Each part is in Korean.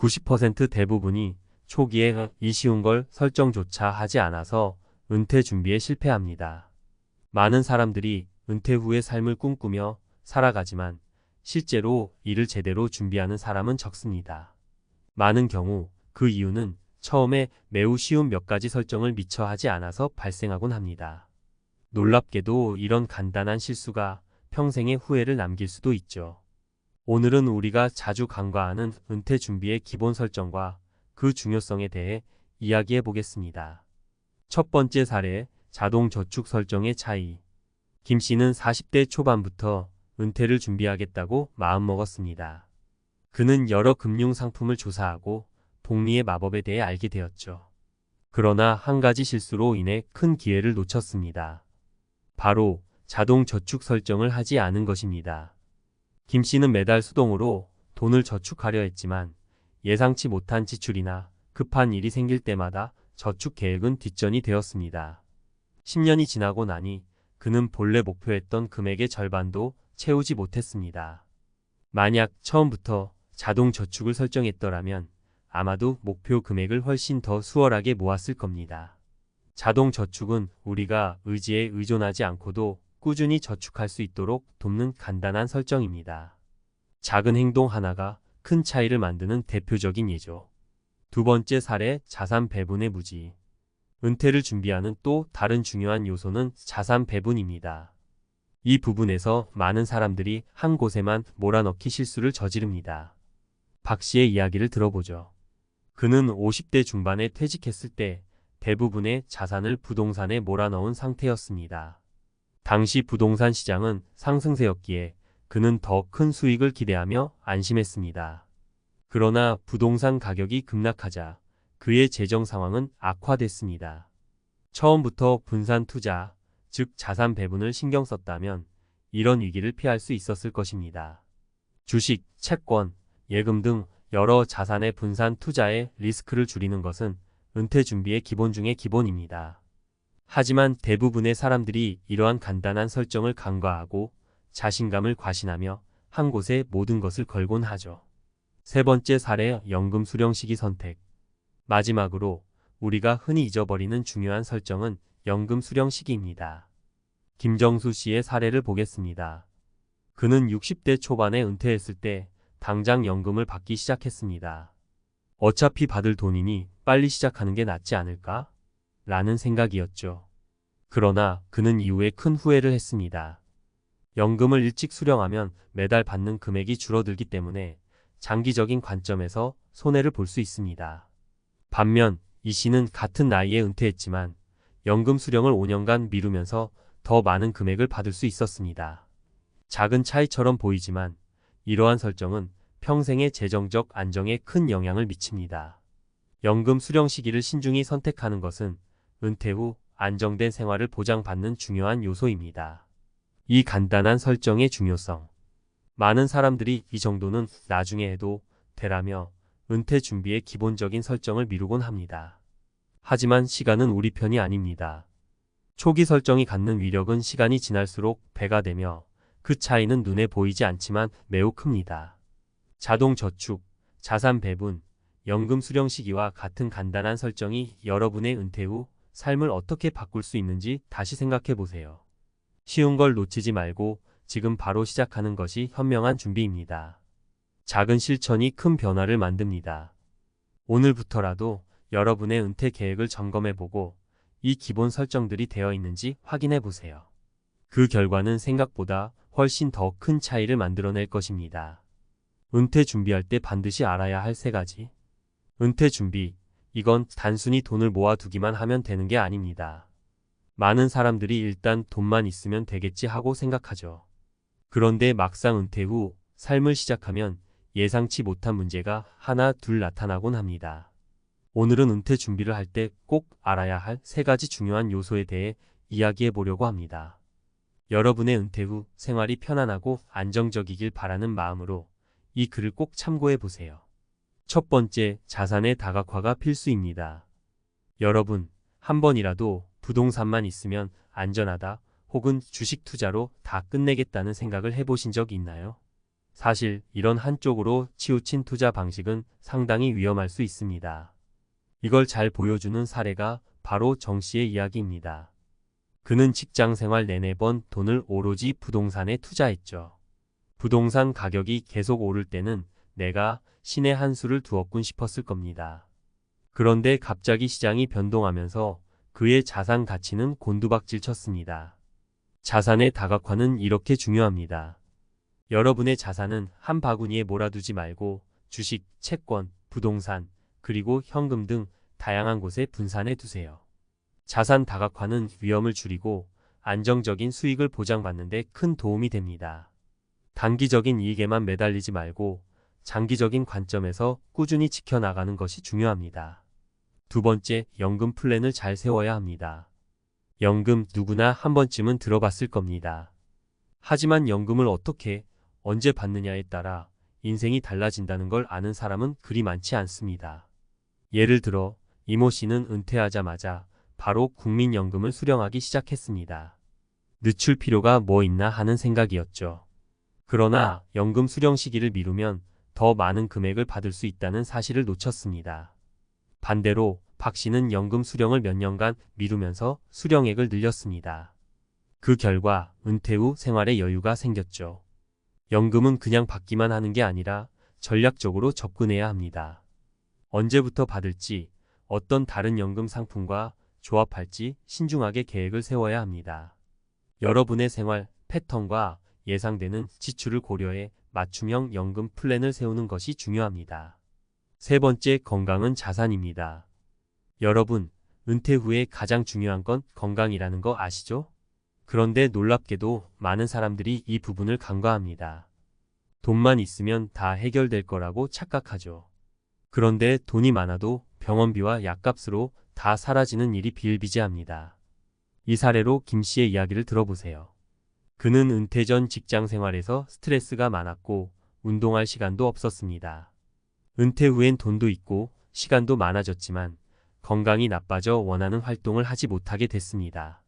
90% 대부분이 초기에 이 쉬운 걸 설정조차 하지 않아서 은퇴 준비에 실패합니다. 많은 사람들이 은퇴 후의 삶을 꿈꾸며 살아가지만 실제로 이를 제대로 준비하는 사람은 적습니다. 많은 경우 그 이유는 처음에 매우 쉬운 몇 가지 설정을 미처 하지 않아서 발생하곤 합니다. 놀랍게도 이런 간단한 실수가 평생의 후회를 남길 수도 있죠. 오늘은 우리가 자주 간과하는 은퇴 준비의 기본 설정과 그 중요성에 대해 이야기해 보겠습니다. 첫 번째 사례, 자동 저축 설정의 차이. 김 씨는 40대 초반부터 은퇴를 준비하겠다고 마음먹었습니다. 그는 여러 금융 상품을 조사하고 복리의 마법에 대해 알게 되었죠. 그러나 한 가지 실수로 인해 큰 기회를 놓쳤습니다. 바로 자동 저축 설정을 하지 않은 것입니다. 김 씨는 매달 수동으로 돈을 저축하려 했지만 예상치 못한 지출이나 급한 일이 생길 때마다 저축 계획은 뒷전이 되었습니다. 10년이 지나고 나니 그는 본래 목표했던 금액의 절반도 채우지 못했습니다. 만약 처음부터 자동 저축을 설정했더라면 아마도 목표 금액을 훨씬 더 수월하게 모았을 겁니다. 자동 저축은 우리가 의지에 의존하지 않고도 꾸준히 저축할 수 있도록 돕는 간단한 설정입니다. 작은 행동 하나가 큰 차이를 만드는 대표적인 예죠. 두 번째 사례, 자산 배분의 무지. 은퇴를 준비하는 또 다른 중요한 요소는 자산 배분입니다. 이 부분에서 많은 사람들이 한 곳에만 몰아넣기 실수를 저지릅니다. 박 씨의 이야기를 들어보죠. 그는 50대 중반에 퇴직했을 때 대부분의 자산을 부동산에 몰아넣은 상태였습니다. 당시 부동산 시장은 상승세였기에 그는 더 큰 수익을 기대하며 안심했습니다. 그러나 부동산 가격이 급락하자 그의 재정 상황은 악화됐습니다. 처음부터 분산 투자, 즉 자산 배분을 신경 썼다면 이런 위기를 피할 수 있었을 것입니다. 주식, 채권, 예금 등 여러 자산의 분산 투자의 리스크를 줄이는 것은 은퇴 준비의 기본 중의 기본입니다. 하지만 대부분의 사람들이 이러한 간단한 설정을 간과하고 자신감을 과신하며 한 곳에 모든 것을 걸곤 하죠. 세 번째 사례, 연금 수령 시기 선택. 마지막으로 우리가 흔히 잊어버리는 중요한 설정은 연금 수령 시기입니다. 김정수 씨의 사례를 보겠습니다. 그는 60대 초반에 은퇴했을 때 당장 연금을 받기 시작했습니다. 어차피 받을 돈이니 빨리 시작하는 게 낫지 않을까? 라는 생각이었죠. 그러나 그는 이후에 큰 후회를 했습니다. 연금을 일찍 수령하면 매달 받는 금액이 줄어들기 때문에 장기적인 관점에서 손해를 볼 수 있습니다. 반면 이 씨는 같은 나이에 은퇴했지만 연금 수령을 5년간 미루면서 더 많은 금액을 받을 수 있었습니다. 작은 차이처럼 보이지만 이러한 설정은 평생의 재정적 안정에 큰 영향을 미칩니다. 연금 수령 시기를 신중히 선택하는 것은 은퇴 후 안정된 생활을 보장받는 중요한 요소입니다. 이 간단한 설정의 중요성. 많은 사람들이 이 정도는 나중에 해도 되라며 은퇴 준비의 기본적인 설정을 미루곤 합니다. 하지만 시간은 우리 편이 아닙니다. 초기 설정이 갖는 위력은 시간이 지날수록 배가 되며 그 차이는 눈에 보이지 않지만 매우 큽니다. 자동 저축, 자산 배분, 연금 수령 시기와 같은 간단한 설정이 여러분의 은퇴 후 삶을 어떻게 바꿀 수 있는지 다시 생각해 보세요. 쉬운 걸 놓치지 말고 지금 바로 시작하는 것이 현명한 준비입니다. 작은 실천이 큰 변화를 만듭니다. 오늘부터라도 여러분의 은퇴 계획을 점검해 보고 이 기본 설정들이 되어 있는지 확인해 보세요. 그 결과는 생각보다 훨씬 더 큰 차이를 만들어낼 것입니다. 은퇴 준비할 때 반드시 알아야 할 3가지. 은퇴 준비, 이건 단순히 돈을 모아두기만 하면 되는 게 아닙니다. 많은 사람들이 일단 돈만 있으면 되겠지 하고 생각하죠. 그런데 막상 은퇴 후 삶을 시작하면 예상치 못한 문제가 하나 둘 나타나곤 합니다. 오늘은 은퇴 준비를 할 때 꼭 알아야 할 3가지 중요한 요소에 대해 이야기해 보려고 합니다. 여러분의 은퇴 후 생활이 편안하고 안정적이길 바라는 마음으로 이 글을 꼭 참고해 보세요. 첫 번째, 자산의 다각화가 필수입니다. 여러분, 한 번이라도 부동산만 있으면 안전하다 혹은 주식 투자로 다 끝내겠다는 생각을 해보신 적 있나요? 사실 이런 한쪽으로 치우친 투자 방식은 상당히 위험할 수 있습니다. 이걸 잘 보여주는 사례가 바로 정 씨의 이야기입니다. 그는 직장 생활 내내 번 돈을 오로지 부동산에 투자했죠. 부동산 가격이 계속 오를 때는 내가 신의 한 수를 두었군 싶었을 겁니다. 그런데 갑자기 시장이 변동하면서 그의 자산 가치는 곤두박질 쳤습니다. 자산의 다각화는 이렇게 중요합니다. 여러분의 자산은 한 바구니에 몰아두지 말고 주식, 채권, 부동산, 그리고 현금 등 다양한 곳에 분산해 두세요. 자산 다각화는 위험을 줄이고 안정적인 수익을 보장받는 데 큰 도움이 됩니다. 단기적인 이익에만 매달리지 말고 장기적인 관점에서 꾸준히 지켜나가는 것이 중요합니다. 두 번째, 연금 플랜을 잘 세워야 합니다. 연금 누구나 한 번쯤은 들어봤을 겁니다. 하지만 연금을 어떻게, 언제 받느냐에 따라 인생이 달라진다는 걸 아는 사람은 그리 많지 않습니다. 예를 들어 이모 씨는 은퇴하자마자 바로 국민연금을 수령하기 시작했습니다. 늦출 필요가 뭐 있나 하는 생각이었죠. 그러나 연금 수령 시기를 미루면 더 많은 금액을 받을 수 있다는 사실을 놓쳤습니다. 반대로 박 씨는 연금 수령을 몇 년간 미루면서 수령액을 늘렸습니다. 그 결과 은퇴 후 생활에 여유가 생겼죠. 연금은 그냥 받기만 하는 게 아니라 전략적으로 접근해야 합니다. 언제부터 받을지, 어떤 다른 연금 상품과 조합할지 신중하게 계획을 세워야 합니다. 여러분의 생활 패턴과 예상되는 지출을 고려해 맞춤형 연금 플랜을 세우는 것이 중요합니다. 세 번째, 건강은 자산입니다. 여러분, 은퇴 후에 가장 중요한 건 건강이라는 거 아시죠? 그런데 놀랍게도 많은 사람들이 이 부분을 간과합니다. 돈만 있으면 다 해결될 거라고 착각하죠. 그런데 돈이 많아도 병원비와 약값으로 다 사라지는 일이 비일비재합니다. 이 사례로 김 씨의 이야기를 들어보세요. 그는 은퇴 전 직장 생활에서 스트레스가 많았고 운동할 시간도 없었습니다. 은퇴 후엔 돈도 있고 시간도 많아졌지만 건강이 나빠져 원하는 활동을 하지 못하게 됐습니다.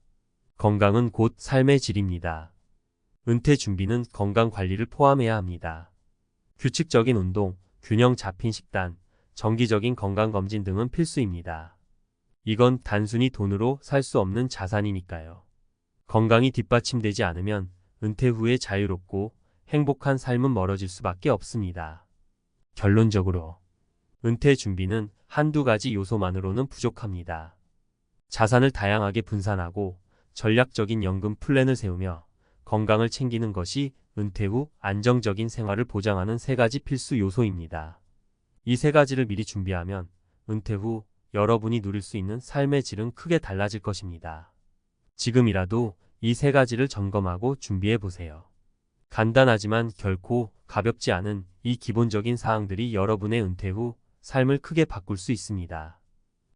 건강은 곧 삶의 질입니다. 은퇴 준비는 건강 관리를 포함해야 합니다. 규칙적인 운동, 균형 잡힌 식단, 정기적인 건강검진 등은 필수입니다. 이건 단순히 돈으로 살 수 없는 자산이니까요. 건강이 뒷받침되지 않으면 은퇴 후에 자유롭고 행복한 삶은 멀어질 수밖에 없습니다. 결론적으로 은퇴 준비는 한두 가지 요소만으로는 부족합니다. 자산을 다양하게 분산하고 전략적인 연금 플랜을 세우며 건강을 챙기는 것이 은퇴 후 안정적인 생활을 보장하는 세 가지 필수 요소입니다. 이 세 가지를 미리 준비하면 은퇴 후 여러분이 누릴 수 있는 삶의 질은 크게 달라질 것입니다. 지금이라도 이 세 가지를 점검하고 준비해 보세요. 간단하지만 결코 가볍지 않은 이 기본적인 사항들이 여러분의 은퇴 후 삶을 크게 바꿀 수 있습니다.